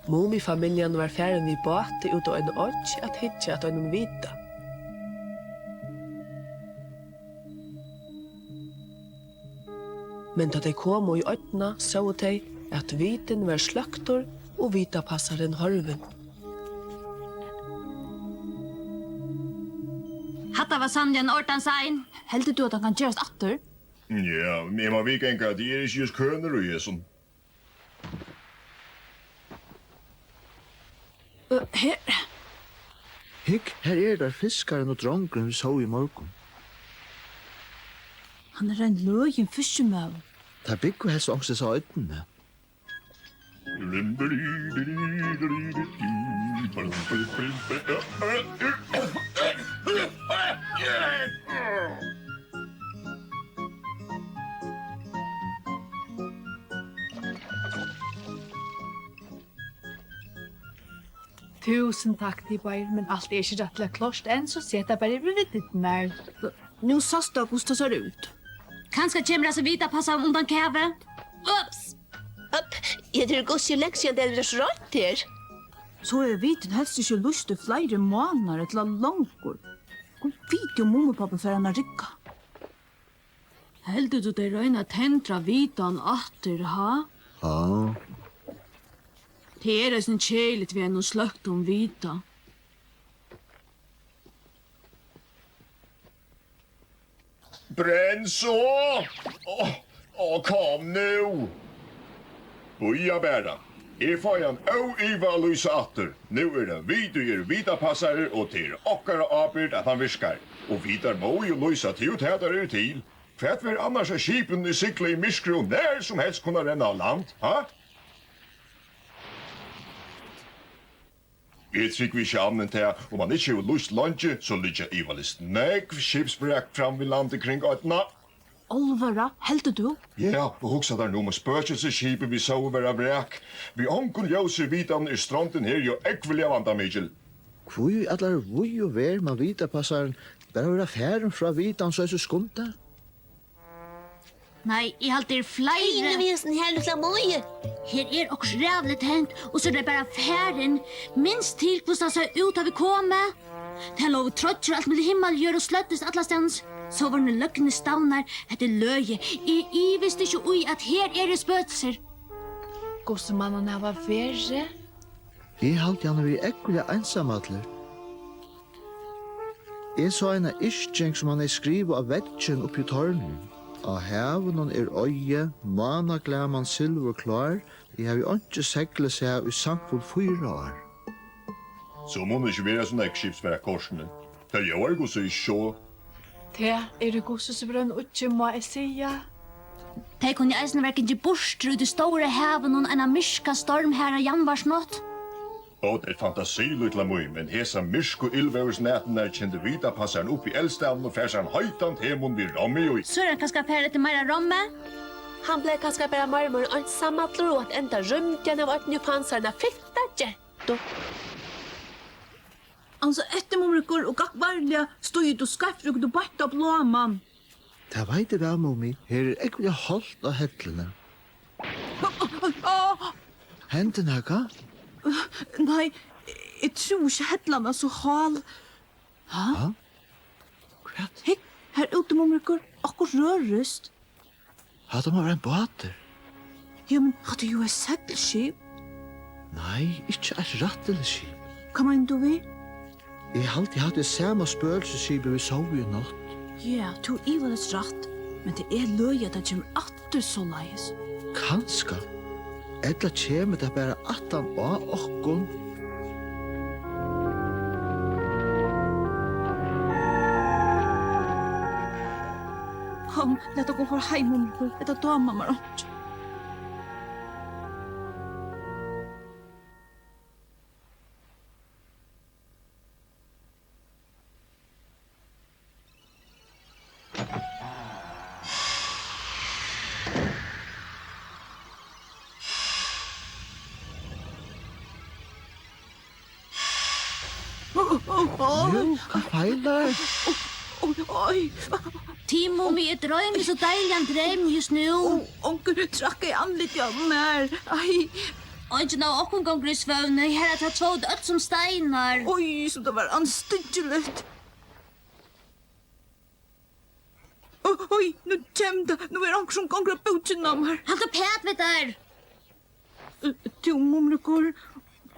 Mumifamiljen var færren vid båt ut av en ått at hitje at en vita. Men da de kom i åttene, så de at viten var slaktor og vita passaren horven. Hatta var sannlig en ortansein. Heldig du at han kan gjøres atter? Ja, men man vet ikke at de ikke just køner og jesun. Her. Hikk, her der fiskaren og drongren vi så i morgen. Han en løyen fiskemøv. Ta bygger helst også så øynene. Tusen takk til Bayer, men alt er ikke rettelig klart enn, så seta bare vidt mer. Nå sast da hvordan det ser ut. Kanskje kommer det så vidt å passe undan kæve. Ups! Upp, jeg tror gos jo lenge siden det er restaurant her. Så er viten helst ikke lyst til flere måneder til langer. Hvor vet jo mamma og pappa for henne rikka? Heldig du det røyna tentra vitan atter, ha? Ja. Det er sin kjeiligt vi noe sløkt om vita. Brenn så! Kom nu! Boja bæra. Får en iva lysa atter. Nu det vi du vita passarer og til okkara avbyrd at han viskar. Og vidar må jo lysa til ut her der til. For at vi annars er skipen i sikla i miskro nær som helst kunne renna av land, ha? Jeg tror vi ikke annet til, om man ikke har lyst lunge, så ligger ivalist nekv skipsbrek fram ved landet kring øytene. Olvara, heldig du? Ja, og hugsa der nå med spøkelseskipet vi så være brek. Vi omkun ljøse vitan i stronten her jo ekvelig vanda Mikkel. Hvor allar vui og ver man vita passaren, bare være færen fra vitan så er så skunta. Nei, jeg halter flere. Innevisen her lukla møye. Her er også rævligt hent, og så er det bare færen. Minst til hvordan det ser ut av vi kommer. Det er lov trøtter alt med himmel gjør og sløttes atlastens. Så var det løgne stavner etter løye. Jeg visste ikke ui at her er det spøtelser. Gossemannen var verre. Jeg halte gjerne vi ekkelig ensamadler. Jeg så en ischjeng som han er skrivet av vetjen oppi tårnen. Av haven er øye, managlaman silver klar, jeg har jo ikke seglet seg i samfull 4 år. Så må det ikke være sånn ekskipsverk korsene. Det er jo også i sjå. Det er det gossesbrønn ikke må jeg sige. De kunne eisen verken ikke borster ut i store haven og en myrska storm her av januarsnått. Og det er fantasilut la mui, men hesa myrsk og ildvæversnæten er kjente vita passaren opp i eldstaden og færsaren høytant hemon vi rommi og i. Så er han kanskje per etter mer romme? Han ble kanskje bare marmor og en sammatler og at enda rymtjen av at pansarna fytta jetto. Altså, etter mumrikur og gakvarlige stod ut og skarfruk og bætt opp låman. Det veit jeg vel, mummi. Her er ekkelig holdt av hettlene. Hendene, hva? Nei, jeg tror ikke hettlene er så hal. Hva? Kvart? Hikk, her ute mumrikur, akkur rørest. Hadde man vært en båter? Ja, men hadde jo et seglskip. Nei, ikke et ratteleskip. Hva mener du vi? Jeg halte jeg hadde samme spøkelseskipet vi så i natt. Ja, du er vel et ratt. Men det er løye at det kommer atter så leies. Kanska. Etla kjemur det bare attan og okkon. Kom, lett å gå for heim, mumrikur. Etta dama meg ikke. Hva feilar? Oi, Timo, vi er drømme så deilig han drøm just nu. onker, trakk i anlitt av mer. Ai, Og ikke nå åkken gonger I svøvne, her er det två dødt som steinar. Oj, så det var anstyggeligt. Oj, nu kämda. Nu är han som gånger butchen om här. Halt opp het vi der. Du, mumrekor,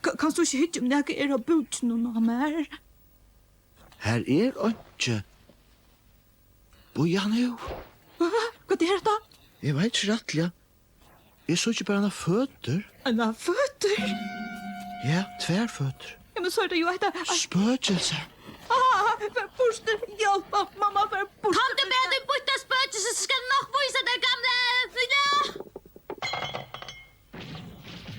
kan du ikke hitte om det er av butchen om her? Her er ikke. Boja nu. Hva er det da? Jeg vet ikke rettelig. Jeg så ikke bare en føtter. En av føtter? Ja, tverføtter. Ja, men så er det jo etter... Spøkelse. Vær borste, hjelp, mamma, vær borste. Kom du med du bytta spøkelse, så skal du nok vise det gamle. Ja.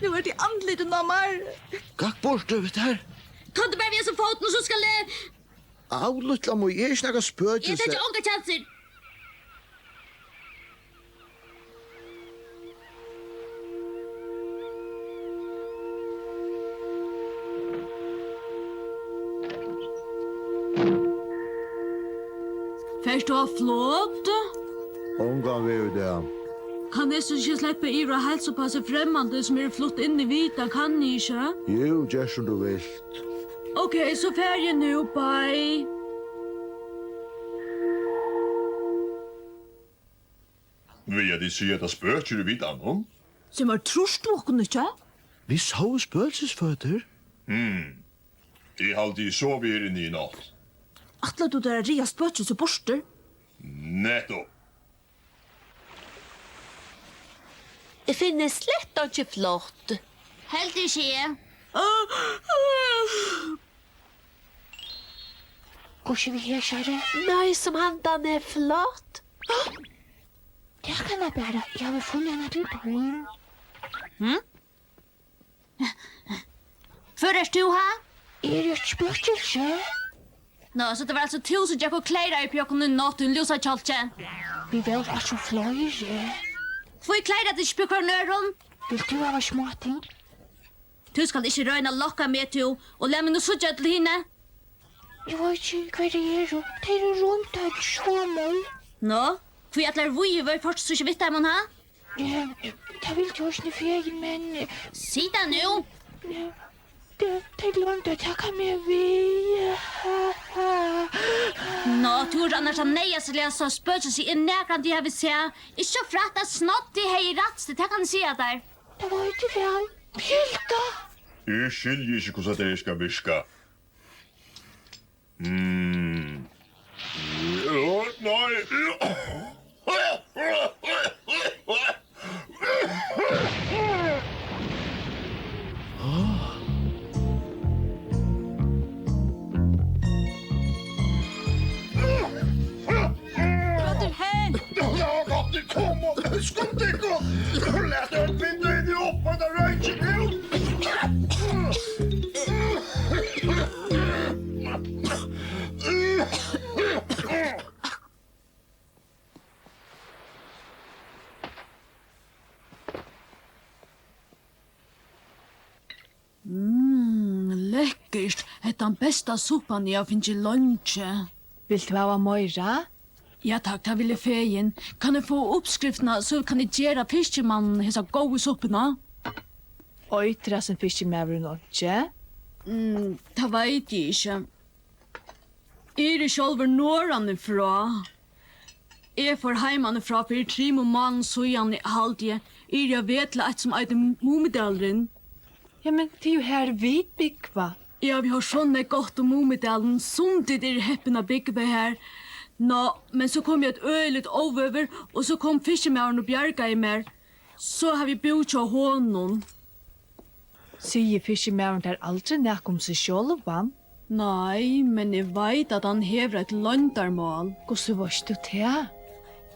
Nu er det andligt mamma. Gakk bort over der. Kom du bare vise foten, så skal det... Au, luttla må jeg snakke Jeg spøkelse. tar ikke unge chanser. Først du har flått? Omgang vi jo det. Kan jeg så ikke slippe Ira helsepasset fremmande som flott inn I vita, kan ni ikke? Jo, gjør som du vilt. Ok, så ferie nu, bye. Vil jeg de si at det spøker I vidt annom? Som er trost åkken, ikke? Vi så spøkelsesføtter. Jeg halte I så vi inne I natt. Atla du der ria spøkelse borster? Nettopp. Jeg finner slett ikke flott. Helt ikke. Går ikke vi her, kjære? Nei, som han er flott. Det kan jeg bare. Jeg har funnet henne til barn. Først du ha? Er det et spøkelse? Nå, så det var altså 1000 jeg og klæder I pjokken I natten, lusa kjaltje. Vi vel altså flere. Får jeg klæder til spjokker nøren? Vil du ha småting? Du skal ikke røyne lokka med til, og la meg nå sutja til henne. Jeg vet ikke hva det er. Det er rundt her så mål. Nå, for jeg atler vui var først så ikke vitt der man ha. Det vil du også ferie, men... Si det nå. Det er langt at jeg kan med vi. Nå, du er annars han nøye så lese og spørsmål seg nærkant jeg vil se. Ikke fratt at snott I hei rattstet, det kan si at der. Det var ikke vel. Hilda! Jeg skiljer ikke hvordan det skal virke. Nei. Kom og skum deg opp! Lett en pinne inn I oppe, det røyker ut! Lekkert. Det den besta suppan jeg finnes I lunsje. Vil du ha Moira? Ja takk, det vil jeg feien. Kan jeg få oppskriftene, så kan jeg gjøre fiskemannen hessa gode suppene? Oitra som fiskemæveren ikke? Det vet jeg ikke. Er det selv Norran ifra? Jeg får heimann ifra for 3 måneder søyan I halvdige. Er jeg vet et som eiter Mumidalren? Ja, men det er jo her vidbygva. Ja, vi har sånne godt om Mumidalen. Sundet heppene bygve her. Nå, men så kom jeg et øyligt over, og så kom fiskemæren og bjerga I mer. Så har vi bjort av honom. Sier fiskemæveren der aldri nek om seg sjålvan? Nei, men jeg vet at han hever et løndarmål. Hvordan varst du til?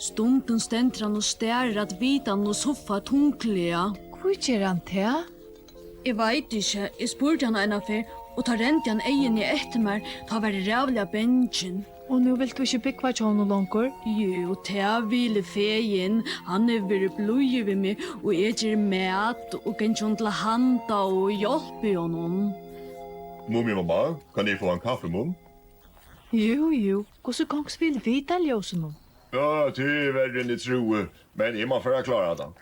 Stunden stender han og stærer at vitan og soffa tungkliga. Hvor gjør han til? Jeg vet ikke, jeg spurte han en affær, og tar rent han egen I etter meg, ta være rævlig av bensin. Og nå vil du ikke bygge til honom langer? Jo, ta ville feien, han vært bløye ved meg, og jeg gjør mat, og kan ikke til handa og hjelpe honom. Mummi mamma, kan jeg få en kaffe, mum? Jo. Hvordan gongs vil vita ljósen om? Ja, det verre enn jeg tror, men jeg må for å klare det.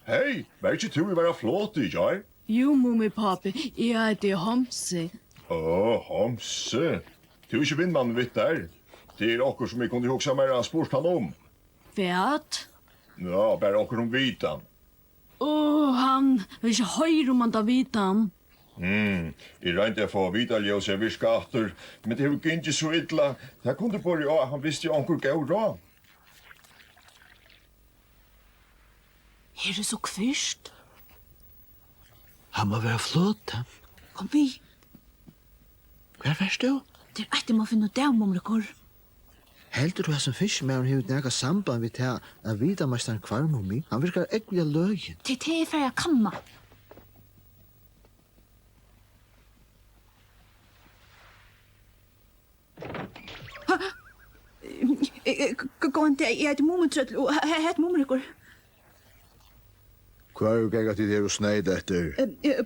Hei, var ikke du I være flott I, Jar? Jo, mummi pappi, jeg heter Homse. Homse. Du ikke vindmannen vitt der. Det okkur som jeg kunne hugsa mer av spurt han om. Vet? Ja, bare okkur om vitan. Han vil ikke høre om han da vite han. Jeg regnet jeg få vita ljøs jeg virka atter, men det var ikke så illa. Det kunne bare jo, han visste jo onkur gav råd. Er det så kvist? Han må være flott. Kom vi. Hva er først du? Det er etter må finne det om omrekor. Heldur du som fiskemæren har nega samband vi til at vidameisteren kvarm om mig? Han virkar ekkert løgin. Til det for jeg kamma. Gå ikke, jeg heter Momentrøttel, og jeg heter Momrekor. Hva er jo geng at det er sneid etter?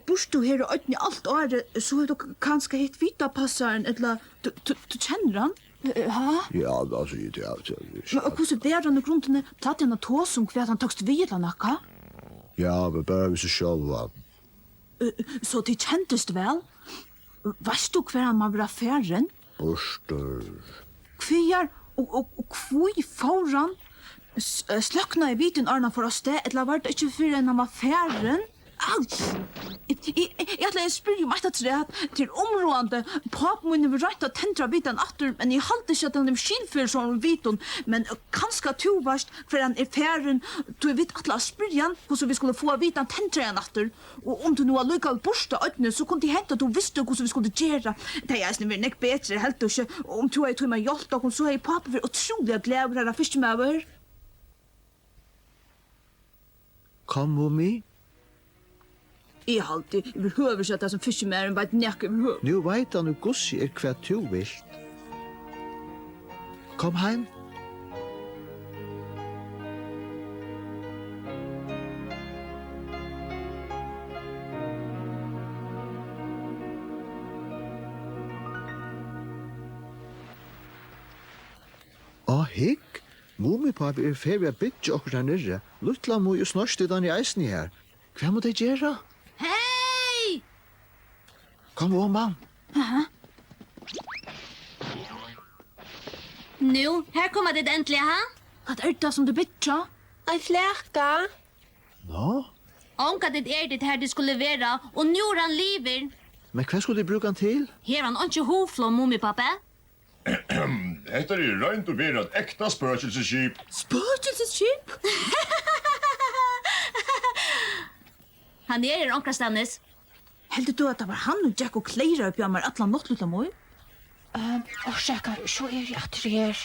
Bors du her og øyne alt året, så har du kanskje hitt vitapassaren, eller du kjenner han? Ja, altså, det er alt. Hvordan er han i grunnen tatt en av tåsung hver han takst vid eller noe? Ja, men bare hvis du selv var. Så de kjentest vel? Veist du hver han må være ferren? Borster. Kviar og kvui foran sløkna I viten Arna for oss det, eller var det ikke for en av ferren? Jeg ætla jeg spyr om etter til områdende papen min vil rett å tentra vitan atter, men jeg halte ikke at han skilfyr som viton, men kanskje tovast for han ferren, du vet atla spyr han hvordan vi skulle få vitan tentra han atter, og om du nå har lykket borsta øyne, så kunne de hente at du visste hvordan vi skulle gjøre. Det er jeg vil nekk bedre, helt og ikke, om du har tog meg hjelp, så har jeg papen for utrolig glede over her fiskemøver. Kom, mummi. Jeg halte over høver at det som fiskemæren bare nekk over høver. Nu veit han jo gussi hva du vilt. Kom heim. Hikk. Mumipappi ferdig å bytja okkur der nirre. Lutla må jo snorsti den I eisen her. Hva må det gjøre? Hei! Kom on, mann. Nu, her kommer det endelig, ha? Hva er det som du bytja? Ei flerka. Nå? Onka det det her det skulle være, og nu er han liver. Men hva skulle de bruke han til? Her han ikke hoflå, mummi-pappa. Etter røynt å være et ekta spøkelseskip. Spøkelseskip? Han her onkrastannes. Heldur du at det var han og Jack og Kleira oppi av meg atla nått lilla møy? Orsakar, så jeg atter her.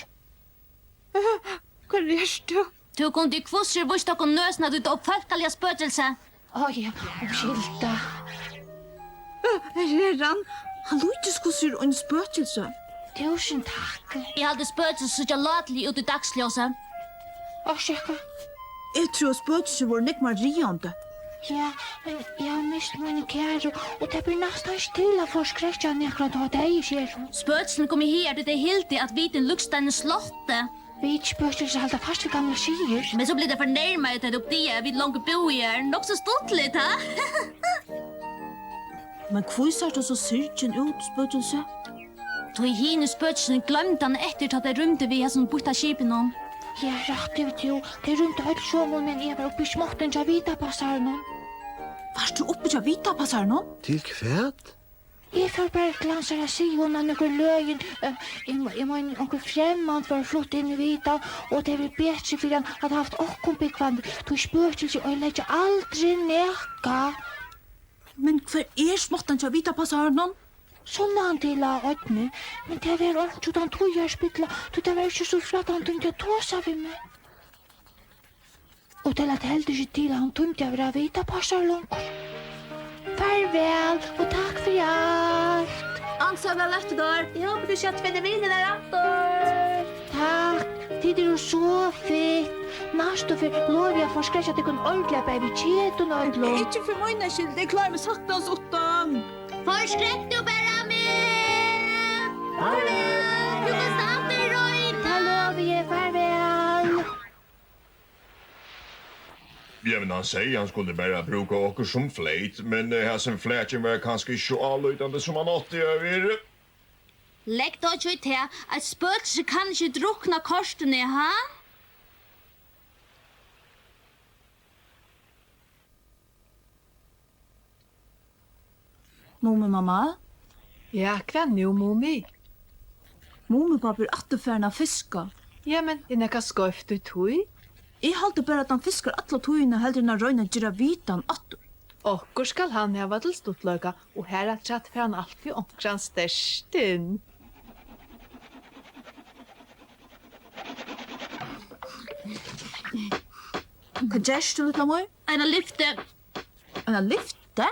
Hva er du? Du kunne kvosser vust og nøsna ut opp folkelige spøkelse. Ja, skilta. Her han. Han lukte skosser og en spøkelse. Tusen takk. Jeg hadde spøkelse så jeg latelig ut I dagsljóset. Orsakar. Jeg tror spøkelser var nekk mer riande. Ja, men jeg har mist mine kære, og det blir nesten stille for skrekja nekrat av deg, sier hun. Spøkelsen kom her til det hilti at viten luksteinen slotte. Vi ikke spøkelser halda fast ved gamle sier. Men så blir det fornærmet at opp det vi langt bo her. Nok så stortligt, ha? Men hvor ser du så syrken ut, spøkelse? Tog hine spøkelsen glemte han etter at jeg rymte vi som borta skipen om. Ja, rett ut jo. Det rundt alt sjåmål, men jeg var oppi småtten til vitapassaren. Varst du oppe til vitapassaren nå? Til kvæt? Jeg får bare glansere si hun av noen løgn. Jeg må noen fremmant for å flytte inn I vita, og det blir bedre for han hadde haft okkom bekvann. Du spøkelse, og jeg legger aldri nekka. Men hver småtten til vitapassaren nå? Sånn han til av øyne, men det var ikke den tog jeg spytla, det var ikke så flott han tømte å tåsa ved meg. Og til at heldig ikke til han tømte å være vita passar langt. Farvel, og takk for alt. Ansa vel etter der. Jeg håper du ikke finner mine der etter. Takk, det jo så fint. Næste for lov jeg får skrekja til kun ordentlig baby kjet og nødlå. Ikke for mine skyld, det klarer vi sagt oss åttan. Forskrekk du bare med! Farvel! Du kan starte røyne! Ta lov jeg, farvel. Ja, men han säger han skulle bara bruka åker som flöjt, men här som flätjen var kanske inte så allöjtande som han åtte över. Legg då ikke til at spøkelse kan ikke drukna korstene, ha? Mamma? Ja, hva nu, Mumi? Pappa er atterfærende fiska. Ja, men det er nekka skøyft ut hui. Jeg halte bare at han fiskar alle togene heller enn å røyne gira vitan atter. Okkur skal han hava til stuttløyga, og her er tratt for han alltid omkran størsten. Hva gjørst du, lilla mor? Eina lyfte. En lyfte?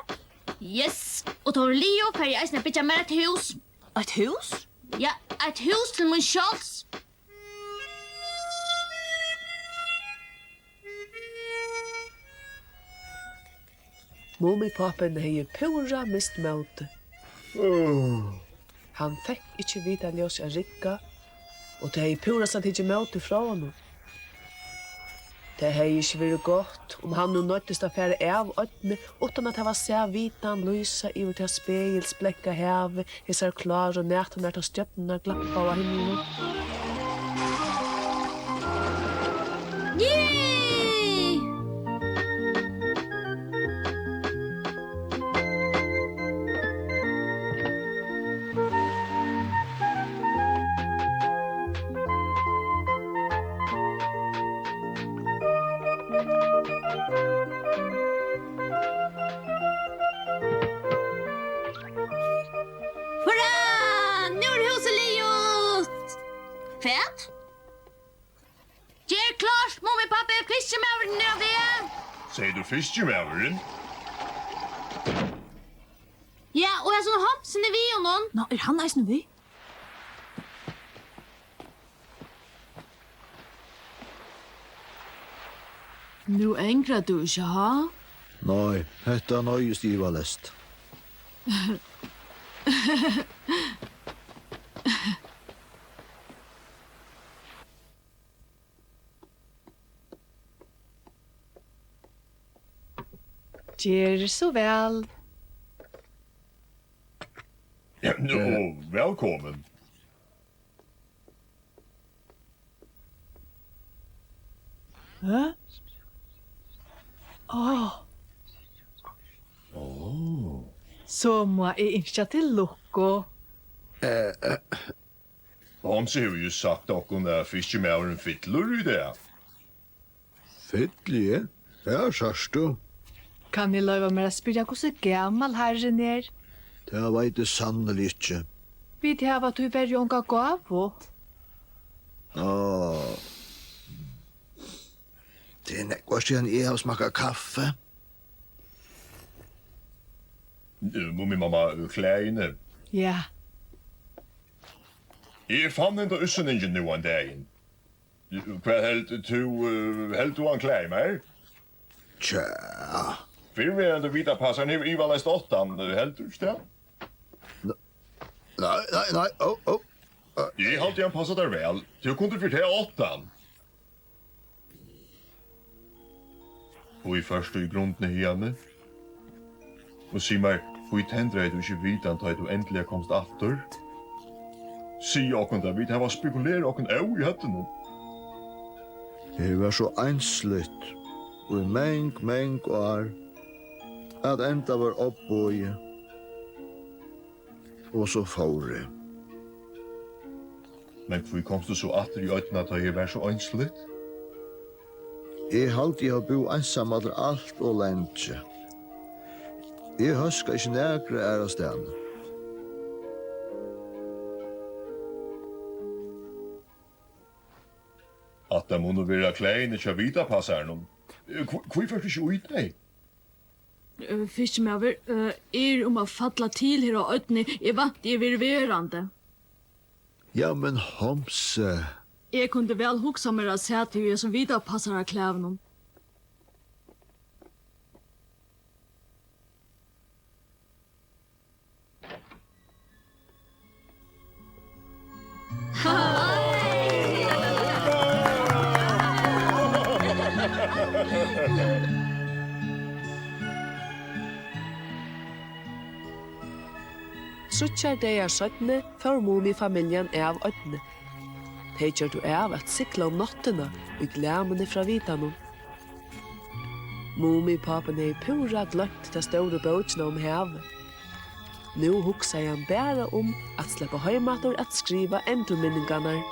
Yes. Og tar Leo for jeg eisne bytja mer et hus. Et hus? Ja, et hus til min sjals. Mumipappen hei pura mist møte. Han fikk ikke vite ljøs av rikka, og det hei pura satt ikke møte fra honom. Det hei ikke vært godt om han nå nøytest å fære av øtene, utan at han var sær vitan lysa i til spegels blekka heve, hisar klar og nært til stjøttene glappa av himmelen. Yay! Hurra! Nu er huset liot! Fett? Gjør klart, mommi, pappa, fiskemauren er det. Säger du fiskemauren? Ja, og jeg sånn hamsen i vi og noen. Nå, er han eisne vi? Nu engrar du ikke, ha? Nei, hetta nøyest ivalest. Gjør så vel. Ja, välkommen. Hæ? Så må jeg innskja til lukko. Hans har ju sagt okkur att fiskemauren fyller i det. Fytlige? Ja, sørst du. Kan jeg løyva mer å spyrja hvordan gammal herren er? Det veit det sannelig ikke. Vi hava du verre unga gavo. Det er nekvar siden jeg har smakket kaffe. Mummi mamma kläine. Ja, Jag fann inte össeningen nu en dagen. Vad helt du han klär mig? Tja, Fyrvärande vita passar nu i valast åttan, helt du det? nei, Jag har alltid passat där väl. Du kunde förtälla åttan. Och i första i grunden henne. Och säg mig, hur tändrar du inte vitan till att du äntligen komst efter? Säg och kunde vi har spekulerat och en i hatten. det var så einsligt. Og i meng år at enda var oppbøye. Og så fåre. Men hur komst du så efter i ötterna att jag var så ängsligt? Jeg halte jeg har bo ensam at alt og lenge. Jeg husker ikke nægre av stedene. Att det må vara kleine tja vita passar någon. Hur först inte ut dig? Fiskemauer er om å falla til her og øtne. Jeg vant jeg vil verande. Ja, men Homse... Jeg kunde vel hugsa meg å se til jeg som videre passer av klæven. Trutjar dagar søttene før Mumifamiljen av øttene. De gjør du av at sikla om nottena og glemene fra Vitanon. Mumipapen er pura gløtt til store bøtjene om havet. Nu hugsa han bara om att släppa heimator att skriva endurminningarna